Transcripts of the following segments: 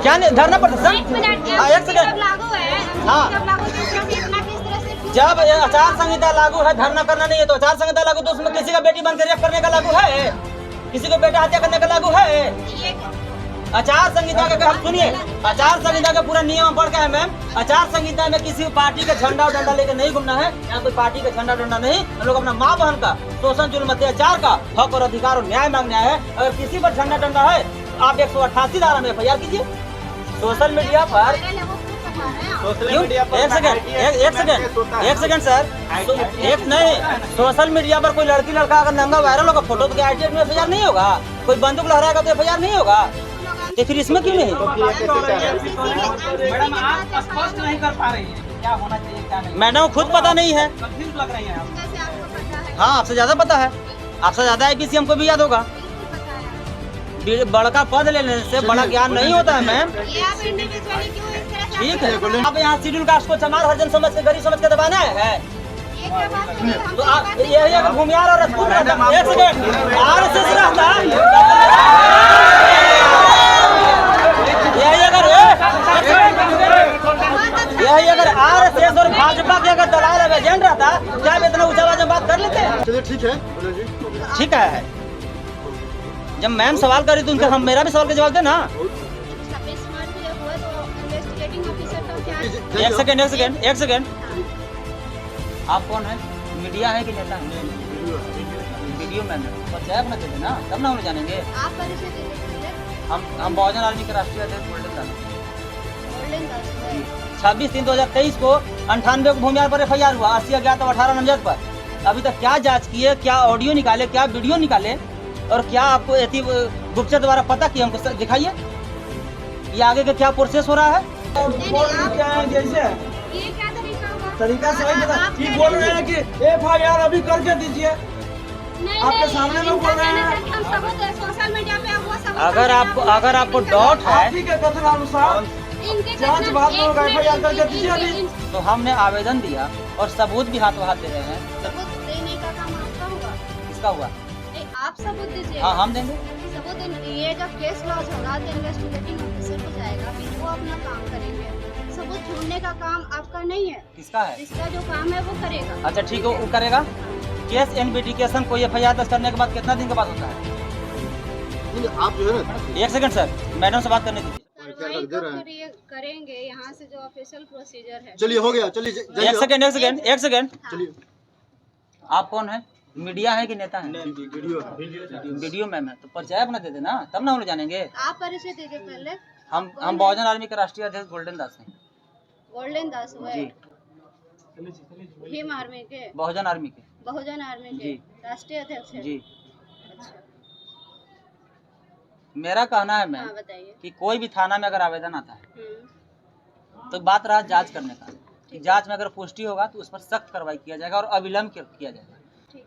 क्या नहीं धरना पड़ता एक मिनट, एक सेकंड। लागू है। हाँ। जब लागू है, तो इतना किस तरह से जब आचार संहिता लागू है, धरना करना नहीं है तो आचार संहिता लागू, तो उसमें किसी का बेटी बनकर रेप करने का लागू है, किसी को बेटा हत्या करने का लागू है। ये आचार संहिता का हम सुनिए, आचार संहिता का पूरा नियम पढ़ के है मैम। आचार संहिता में किसी पार्टी का झंडा और डंडा लेकर नहीं घूमना है। यहाँ कोई पार्टी का झंडा डंडा नहीं, हम लोग अपना माँ बहन का शोषण जुल्म अत्याचार का हक और अधिकार और न्याय मांगना है। अगर किसी पर झंडा डंडा है, आप 188 धारा में FIR कीजिए। सोशल मीडिया पर क्यों? एक सेकंड सर, एक नहीं, सोशल मीडिया पर कोई लड़की लड़का अगर नंगा वायरल होगा फोटो, तो क्या ITF में FIR नहीं होगा? कोई बंदूक लहराएगा तो FIR नहीं होगा? तो फिर इसमें क्यों नहीं? मैडम आप स्पष्ट नहीं कर पा रही हैं क्या होना चाहिए क्या नहीं। मैडम खुद पता नहीं है। कंफ्यूज लग रही हैं आप। कैसे आपको पता है? हाँ, आपसे ज्यादा पता है, आपसे ज्यादा IPC हमको भी याद होगा। पता है। बड़का पद लेने से बड़ा ज्ञान नहीं होता है मैम। ये आप इंडिविजुअली क्यों इस तरह से ठीक है, आप यहाँ शेड्यूल कास्ट को चमार हरिजन समझ के गरीब समझ के दबाना है। ये क्या बात है? हम तो आप यही अगर भूमियार और राजपूत रहता, एक सेकंड, RSS रहता, यही अगर RSS और भाजपा के अगर दलाल एजेंट रहता, क्या आप इतना ऊंचा आवाज में बात कर लेते? चलिए ठीक है, ठीक है। जब मैम सवाल करी तो उनका हम मेरा भी सवाल का जवाब देना। 26 मार्च को जब हुआ तो इन्वेस्टिगेटिंग ऑफिसर का क्या? एक सेकंड। आप कौन है? मीडिया है कि नेता है? वीडियो मैन है, परिचय अपना दे देना, तब ना हम जानेंगे। आप परिचय दे दीजिए। हम बहुजन आर्मी के राष्ट्रीय अध्यक्ष गोल्डन दास। गोल्डन दास है। 26/3/2023 को 98 को भूमियार पर FIR हुआ, 80 अज्ञात और 18 नामजद पर। अभी तक क्या जांच किए, क्या ऑडियो निकाले, क्या वीडियो निकाले, और क्या आपको गुप्तचर द्वारा पता किया, हमको दिखाइए। ये आगे का क्या प्रोसेस हो रहा है? जैसे ये क्या तरीका हुआ? तरीका सही बता, आप ये कह बोल रहे रहे हैं कि FIR अभी करके दीजिए। नहीं, आपके नहीं, सामने लोग बोल रहे हैं। इनका कहना था कि हम सबूत सोशल मीडिया पे वो सबूत अगर आपको डाउट है आप ही के कथन अनुसार इनके जांच कहना- बाद में होगा, एक मिनट, FIR करके इन- दीजिए अभी। इन- तो हमने आवेदन दिया और सबूत भी हाथों हाथ दे रहे हैं। सबूत देने का काम आपका हुआ। किसका हुआ? नहीं, आप सबूत दीजिए। हाँ, हम देंगे। सबूत ये जब केस लॉज होगा तो इन्वेस्टिगेटिंग ऑफिसर को जाएगा, फिर वो अपना काम करेंगे। सबूत ढूंढने का काम आपका नहीं है, किसका है? जिसका जो काम है वो करेगा। अच्छा ठीक है, वो करेगा। केस इन्वेस्टिगेशन कोई FIR दर्ज करने के बाद कितना दिन के बाद होता है? आप जो है ना, एक सेकंड सर, मैडम से बात करने दीजिए। कार्रवाई कब करेंगे यहाँ से जो ऑफिशियल प्रोसीजर है? चलिए हो गया, चलिए जाइए। एक सेकंड। चलिए, आप कौन है? मीडिया है कि नेता है? वीडियो मैम है, तो परिचय अपना दे देना, तब ना हम लोग जानेंगे। आप परिचय दीजिए पहले। हम बहुजन आर्मी के राष्ट्रीय अध्यक्ष गोल्डन दास हैं। गोल्डन दास हुए जी, भीम आर्मी के, बहुजन आर्मी के। बहुजन आर्मी के जी। राष्ट्रीय अध्यक्ष है। जी, अच्छा, मेरा कहना है मैम हाँ बताइए। कि कोई भी थाना में अगर आवेदन आता है, हम्म, तो बात रहा जांच करने का, कि जांच में अगर पुष्टि होगा तो उस पर सख्त कार्रवाई किया जाएगा और अविलंब किया जाएगा।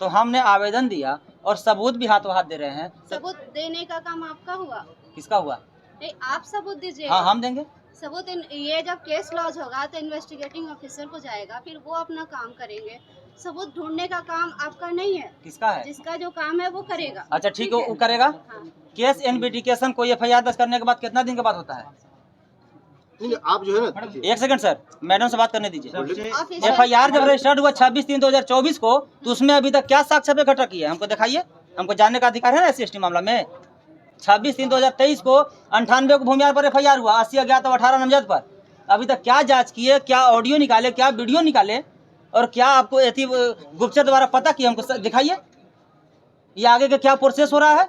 तो हमने आवेदन दिया और सबूत भी हाथों हाथ दे रहे हैं। सबूत देने का काम आपका हुआ। किसका हुआ? नहीं, आप सबूत दीजिए। हाँ, हम देंगे। सबूत ये जब केस लॉज होगा तो इन्वेस्टिगेटिंग ऑफिसर को जाएगा, फिर वो अपना काम करेंगे। सबूत ढूंढने का काम आपका नहीं है, किसका है? जिसका जो काम है वो करेगा। अच्छा ठीक है, वो करेगा। हाँ। केस इन्वेस्टिगेशन कोई FIR दर्ज करने के बाद कितना दिन के बाद होता है? नहीं, आप जो है ना, एक सेकंड सर, मैडम से बात करने दीजिए। ऑफिशियल FIR जब रजिस्टर्ड हुआ 26/3/2024 को, तो उसमें अभी तक क्या साक्ष्य इकट्ठा किया है, हमको दिखाइए। हमको जानने का अधिकार है ना SC/ST मामला में। 26/3/2023 को 98 को भूमियार पर FIR हुआ, 80 अज्ञात और 18 नामजद पर। अभी तक क्या जांच किए, क्या ऑडियो निकाले, क्या वीडियो निकाले, और क्या आपको गुप्तचर द्वारा पता किया, हमको दिखाइए। ये आगे का क्या प्रोसेस हो रहा है,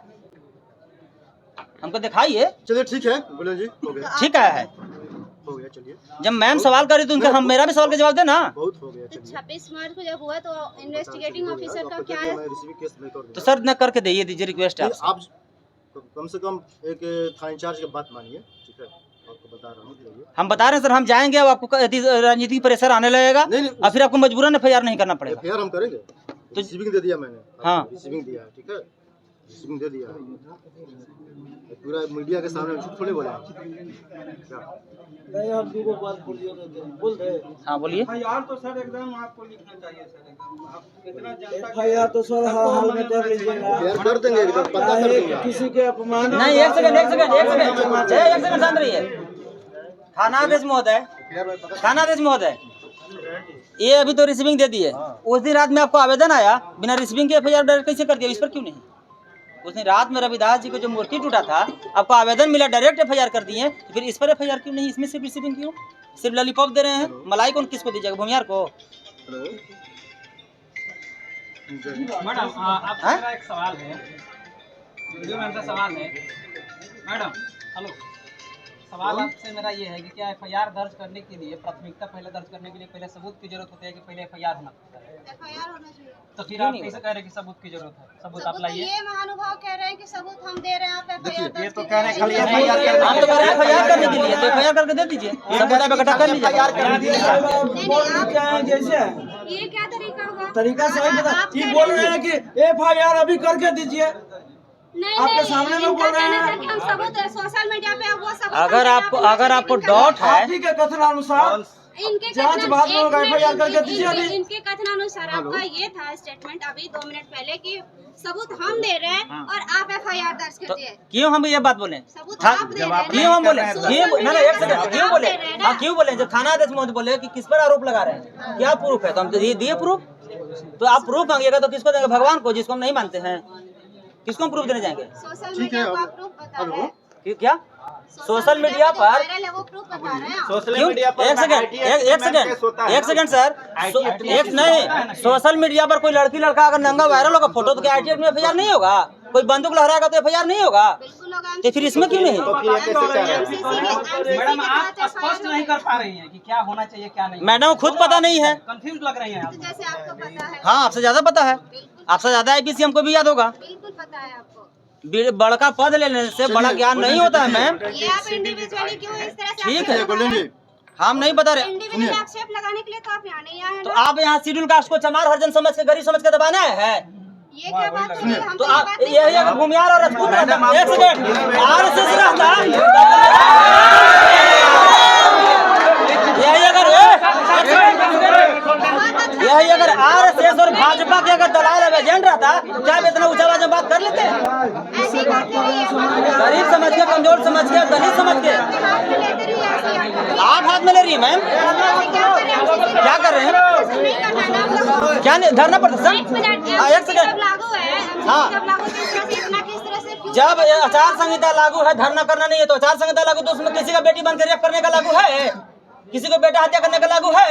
हमको दिखाइए। चलिए ठीक है, बोले जी, हो गया, ठीक है, हो गया, चलिए, जब मैम सवाल करी तो उनका हम मेरा भी सवाल का जवाब देना। बहुत हो गया, तो चलिए। 26 मार्च को जब हुआ तो इन्वेस्टिगेटिंग ऑफिसर का क्या है? मैं रिसीविंग केस नहीं कर तो दूंगा। सर न करके दीजिए रिक्वेस्ट है आपसे। आप कम से कम एक थाना इंचार्ज की बात मानिए, ठीक है, आपको बता रहा हूँ। चलिए, हम बता रहे हैं सर, हम जाएंगे, अब आपको राजनीतिक प्रेशर आने लगेगा नहीं, और फिर आपको मजबूरन FIR नहीं करना पड़ेगा। FIR हम करेंगे। तो- रिसीविंग दे दिया मैंने। हाँ। रिसीविंग दिया है, ठीक है, रिसीविंग दे दिया। पूरा मीडिया के सामने झूठ थोड़े बोला क्या? नहीं, आप दो बात बोल रहे हाँ बोलिए। FIR तो सर एकदम आपको लिखना चाहिए सर, एकदम आप इतना जनता FIR तो सर हाल में कर लीजिएगा। FIR कर देंगे, एकदम पता कर देंगे। किसी के अपमान नहीं, एक सेकंड शांत रहिए। थानाधीश महोदय, थानाधीश महोदय, ये अभी तो रिसीविंग दे दी है। उस दिन रात में आपको आवेदन आया, बिना रिसीविंग के एफआईआर डायरेक्ट कैसे कर दिया? इस पर क्यों नहीं? उस दिन रात में रविदास जी को जो मूर्ति टूटा था, आपको आवेदन मिला, डायरेक्ट एफआईआर कर दिए, तो फिर इस पर एफआईआर क्यों नहीं? इसमें सिर्फ रिसीविंग क्यों? सिर्फ लॉलीपॉप दे रहे हैं। मलाई कौन किसको दीजिएगा? भूमियार को? मैडम आपसे मेरा एक सवाल है, वीडियो मैम से सवाल है। मैडम हेलो, सवाल आपसे मेरा ये है कि क्या एफआईआर दर्ज करने के लिए प्राथमिकता पहले दर्ज करने के लिए पहले सबूत की जरूरत होती है कि पहले एफआईआर होना पड़ता है? एफआईआर होना चाहिए। तो फिर आप कैसे कह रहे हैं कि सबूत की जरूरत है? सबूत आप सबूत तो लाइए। ये महानुभाव कह रहे हैं कि सबूत हम दे रहे हैं, आप एफआईआर ये तो दर्ज कह रहे हैं खाली कीजिए। एफआईआर हम तो कह रहे हैं एफआईआर करने के लिए, तो एफआईआर करके दे दीजिए, सबूत आप इकट्ठा कर लीजिए। नहीं, आप क्या है जैसे ये क्या तरीका होगा? तरीका सही बता, आप ये कह बोल रहे रहे हैं कि एफआईआर अभी करके दीजिए। नहीं, आपके नहीं, सामने में इनका बोल रहे कहना हैं। था कि हम सबूत सोशल मीडिया पे वो सबूत अगर आपको डाउट है, आप ही के कथन अनुसार इनके जांच कथन- बाद में एक होगा, मिनट, एफआईआर करके इनके- दीजिए अभी। इनके कथन अनुसार आपका ये था स्टेटमेंट अभी 2 मिनट पहले कि सबूत हम दे रहे हैं और आप एफआईआर दर्ज कर तो दिए। क्यों हम ये बात बोले? सबूत था- आप दे रहे हैं। क्यों हम बोले? सोशल क्यों मीडिया ना एक पे सेकंड, सबूत क्यों आप बोले? दे रहे हैं ना। हाँ क्यों बोले? जब थानाधीश महोदय बोले कि किस पर आरोप लगा रहे हैं, क्या प्रूफ है? तो हम तो दिए प्रूफ। तो आप प्रूफ मांगिएगा तो किसको देंगे? भगवान को, जिसको हम नहीं मानते हैं, किसको हम प्रूफ देने जाएंगे? सोशल मीडिया को आप प्रूफ बता रहे हैं। क्या सोशल मीडिया पर? वायरल है वो प्रूफ बता रहे हैं आप। क्यों? एक सेकंड सर, एक नहीं, सोशल मीडिया पर कोई लड़की लड़का अगर नंगा वायरल होगा फोटो, तो क्या आईटी में एफआईआर नहीं होगा? कोई बंदूक लहराएगा तो एफआईआर नहीं होगा? बिल्कुल होगा। तो फिर इसमें क्यों नहीं? मैडम आप स्पष्ट नहीं कर पा रही हैं कि क्या होना चाहिए क्या नहीं। मैडम खुद पता नहीं है। कंफ्यूज लग रही हैं आप। जैसे आपको पता है। हाँ आपसे ज्यादा पता है, आपसे ज्यादा आईपीसी हमको भी याद होगा। बिल्कुल पता है आपको। बड़का पद लेने से बड़ा ज्ञान नहीं होता है मैम। ये आप इंडिविजुअली क्यों इस तरह से ठीक आक्षेप है, लगा रहे हैं? हम नहीं बता रहे। इंडिविजुअल आक्षेप लगाने के लिए तो आप यहाँ नहीं आए हैं तो ना। आप यहाँ शेड्यूल कास्ट को चमार हरिजन समझ के, गरीब समझ के दबाने आए हैं। ये क्या बात हुई? हम तो ये आप बात नहीं यही अगर भूमियार और राजपूत रहता, एक सेकंड, आरएसएस रहता, यही अगर आरएसएस और भाजपा के अगर दलाल अब एजेंट रहता, क्या आप इतना ऊंचा आवाज में बात कर लेते? ऐसी बात नहीं है। गरीब समझ के, कमजोर समझ के, दलित समझ के हाथ में लेते रहिए ऐसी बात। आप हाथ में ले रही है मैम। क्या कर रहे हैं? नहीं करना है ना आप लोग। क्या नहीं धरना पड़ता सर? एक मिनट, हाँ एक जब सेकंड। लागू है, हाँ। जब लागू किस तरह से इतना किस तरह से क्यों? जब आचार संहिता लागू है, धरना करना नहीं है, तो आचार संहिता लागू, तो उसमें किसी का बेटी बनकर रेप करने का लागू है, किसी को बेटा हत्या करने का लागू है।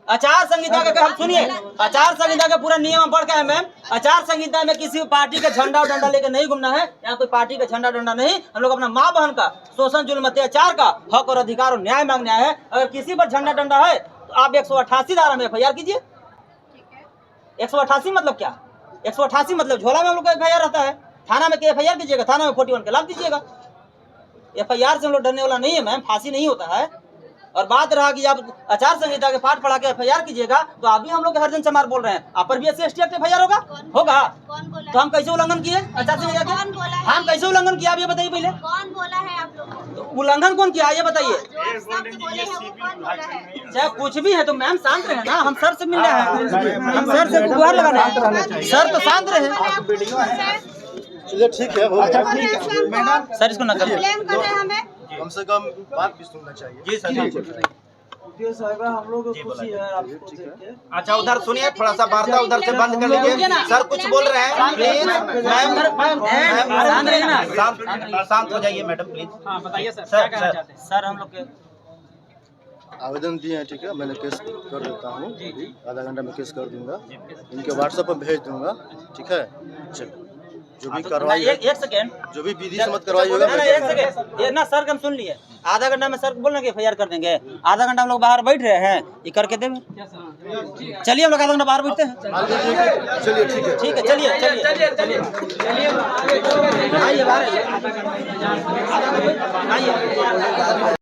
आचार संहिता का हम सुनिए, आचार संहिता का पूरा नियम पढ़ के है मैम। आचार संहिता में किसी पार्टी का झंडा और डंडा लेकर नहीं घूमना है। यहाँ कोई पार्टी का झंडा डंडा नहीं, हम लोग अपना माँ बहन का शोषण जुल्म अत्याचार का हक और अधिकार और न्याय मांगने आए हैं। अगर किसी पर झंडा डंडा है तो आप 188 धारा में एफआईआर कीजिए। 188 मतलब क्या? 188 मतलब झोला में हम लोग का एफआईआर रहता है। थाना में एफआईआर कीजिएगा, थाना में 41 के लाभ दीजिएगा। एफआईआर से हम लोग डरने वाला नहीं है मैम, फांसी नहीं होता है। और बात रहा कि आप आचार संहिता के पाठ पढ़ा के एफआईआर कीजिएगा, तो आप भी हम लोग हरिजन चमार बोल रहे हैं, आप पर भी SC/ST एक्ट एफआईआर होगा? होगा। कौन बोला? तो हम कैसे उल्लंघन किए आचार संहिता के? कौन बोला है? हम कैसे उल्लंघन किया आप ये बताइए पहले। कौन बोला है आप लोग? तो उल्लंघन कौन किया ये बताइए। जो आप शब्द बोले हैं वो कौन बोला है? चाहे कुछ भी है तो मैम शांत रहे ना, हम सर से मिल रहे हैं, हम सर से गुहार लगाना है, सर तो शांत रहे। चलिए ठीक है, हो गया। सर इसको नकल ब्लेम कर रहे हैं हमें। कम से कम बात भी सुनना चाहिए। जी सर। ये साहब हम लोग को खुशी है आपको देख के। अच्छा उधर सुनिए, थोड़ा सा वार्ता उधर से बंद कर लीजिए। सर कुछ बोल रहे हैं, प्लीज मैम शांत हो जाइए मैडम प्लीज। हाँ बताइए सर, क्या कहना चाहते हैं? सर हम लोग के आवेदन दिए हैं, ठीक है, मैंने केस कर देता हूँ, आधा घंटा में केस कर दूंगा, इनके व्हाट्सएप पर भेज दूंगा, ठीक है। चलिए जो भी कार्रवाई है, एक सेकेंड, जो भी विधि सम्मत कार्रवाई होगा, मैं एक सेकेंड, ये ना सर हम सुन लिए, आधा घंटा में सर बोलना कि एफआईआर कर देंगे, आधा घंटा हम लोग बाहर बैठ रहे हैं, ये करके देंगे। चलिए हम लोग आधा घंटा बाहर बैठते हैं। चलिए ठीक है, ठीक है, चलिए चलिए चलिए आइए बाहर आइए।